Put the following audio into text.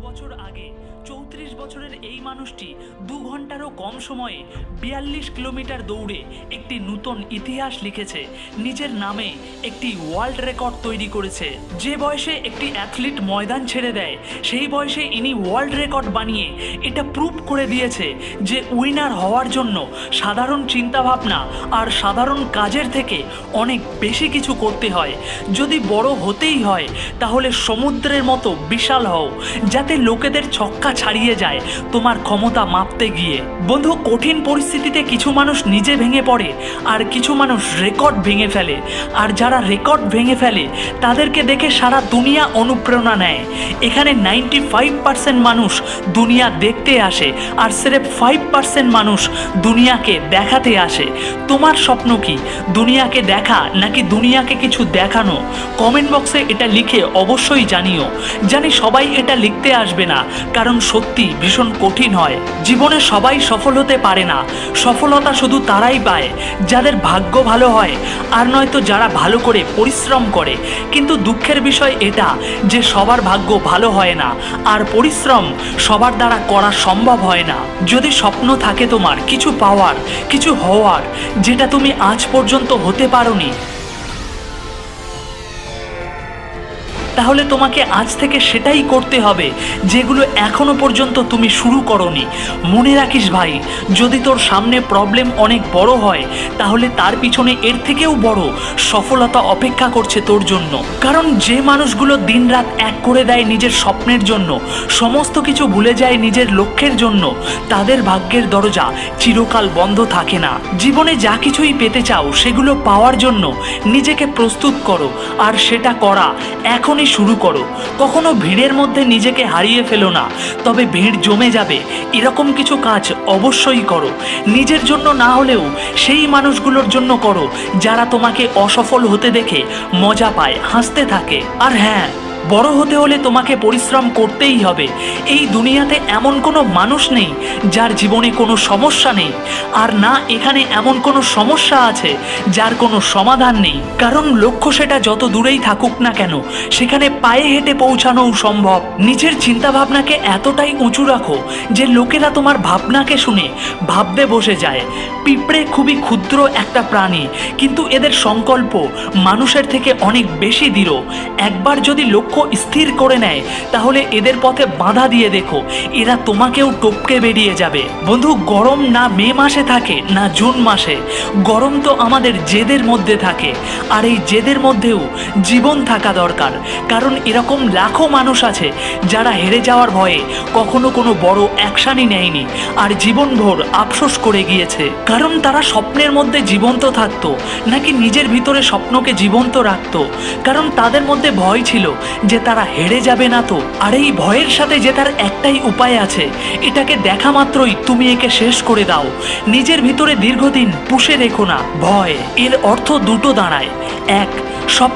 বছর আগে ৩৪ বছরের এই মানুষটি ২ ঘন্টারও কম সময়ে ৪২ কিলোমিটার দৌড়ে একটি নতুন ইতিহাস লিখেছে, নিজের নামে একটি ওয়ার্ল্ড রেকর্ড তৈরি করেছে। যে বয়সে একটি অ্যাথলিট ময়দান ছেড়ে দেয়, সেই বয়সে ইনি ওয়ার্ল্ড রেকর্ড বানিয়ে এটা প্রুভ করে দিয়েছে যে উইনার হওয়ার জন্য সাধারণ চিন্তাভাবনা আর সাধারণ কাজের থেকে অনেক বেশি কিছু করতে হয়। যদি বড় হতেই হয় তাহলে সমুদ্রের মতো বিশাল হও, যাতে লোকেদের ছক্কা ছাড়িয়ে যায় তোমার ক্ষমতা মাপতে গিয়ে। বন্ধু, কঠিন পরিস্থিতিতে কিছু মানুষ নিজে ভেঙে পড়ে আর কিছু মানুষ রেকর্ড ভেঙে ফেলে। আর যারা রেকর্ড ভেঙে ফেলে তাদেরকে দেখে সারা দুনিয়া অনুপ্রেরণা নেয়। এখানে 95% মানুষ দুনিয়া দেখতে আসে আর সিরেফ 5% মানুষ দুনিয়াকে দেখাতে আসে। তোমার স্বপ্ন কি? দুনিয়াকে দেখা নাকি দুনিয়াকে কিছু দেখানো? কমেন্ট বক্সে এটা লিখে অবশ্যই জানিও। জানি সবাই এটা লিখতে আসবে না, কারণ সত্যি ভীষণ কঠিন হয়। জীবনে সবাই সফল হতে পারে না। সফলতা শুধু তারাই পায় যাদের ভাগ্য ভালো হয়, আর নয়তো যারা ভালো করে পরিশ্রম করে। কিন্তু দুঃখের বিষয় এটা যে সবার ভাগ্য ভালো হয় না, আর পরিশ্রম সবার দ্বারা করা সম্ভব হয় না। যদি স্বপ্ন থাকে তোমার কিছু পাওয়ার, কিছু হওয়ার, যেটা তুমি আজ পর্যন্ত হতে পারোনি, তাহলে তোমাকে আজ থেকে সেটাই করতে হবে যেগুলো এখনো পর্যন্ত তুমি শুরু করোনি। মনে রাখিস ভাই, যদি তোর সামনে প্রবলেম অনেক বড় হয়, তাহলে তার পিছনে এর থেকেও বড় সফলতা অপেক্ষা করছে তোর জন্য। কারণ যে মানুষগুলো দিনরাত এক করে দেয় নিজের স্বপ্নের জন্য, সমস্ত কিছু ভুলে যায় নিজের লক্ষ্যের জন্য, তাদের ভাগ্যের দরজা চিরকাল বন্ধ থাকে না। জীবনে যা কিছুই পেতে চাও সেগুলো পাওয়ার জন্য নিজেকে প্রস্তুত করো, আর সেটা করা এখনই শুরু করো। কখনো ভিড়ের মধ্যে নিজেকে হারিয়ে ফেলো না, তবে ভিড় জমে যাবে এরকম কিছু কাজ অবশ্যই করো। নিজের জন্য না হলেও সেই মানুষগুলোর জন্য করো যারা তোমাকে অসফল হতে দেখে মজা পায়, হাসতে থাকে। আর হ্যাঁ, বড় হতে হলে তোমাকে পরিশ্রম করতেই হবে। এই দুনিয়াতে এমন কোনো মানুষ নেই যার জীবনে কোনো সমস্যা নেই, আর না এখানে এমন কোনো সমস্যা আছে যার কোনো সমাধান নেই। কারণ লক্ষ্য সেটা যত দূরেই থাকুক না কেন, সেখানে পায়ে হেঁটে পৌঁছানোও সম্ভব। নিজের চিন্তাভাবনাকে এতটাই উঁচু রাখো যে লোকেরা তোমার ভাবনাকে শুনে ভাবতে বসে যায়। পিঁপড়ে খুবই ক্ষুদ্র একটা প্রাণী, কিন্তু এদের সংকল্প মানুষের থেকে অনেক বেশি দৃঢ়। একবার যদি লক্ষ্য স্থির করে নেয়, তাহলে এদের পথে বাধা দিয়ে দেখো, এরা তোমাকেও টপকে বেরিয়ে যাবে। বন্ধু, গরম না মে মাসে থাকে না জুন মাসে, গরম তো আমাদের জেদের মধ্যে থাকে। আর এই জেদের মধ্যেও জীবন থাকা দরকার। কারণ এরকম লাখো মানুষ আছে যারা হেরে যাওয়ার ভয়ে কখনো কোনো বড় অ্যাকশনই নেয়নি, আর জীবনভর আফসোস করে গিয়েছে। কারণ তারা স্বপ্নের মধ্যে জীবন্ত থাকতো, নাকি নিজের ভিতরে স্বপ্নকে জীবন্ত রাখতো। কারণ তাদের মধ্যে ভয় ছিল যে তারা হেরে যাবে না তো। আর এই ভয়ের সাথে জেতার একটাই উপায় আছে, এটাকে দেখা মাত্রই তুমি একে শেষ করে দাও। নিজের ভিতরে দীর্ঘদিন পুষে রেখো না ভয়। এর অর্থ দুটো দাঁড়ায়, এক, সব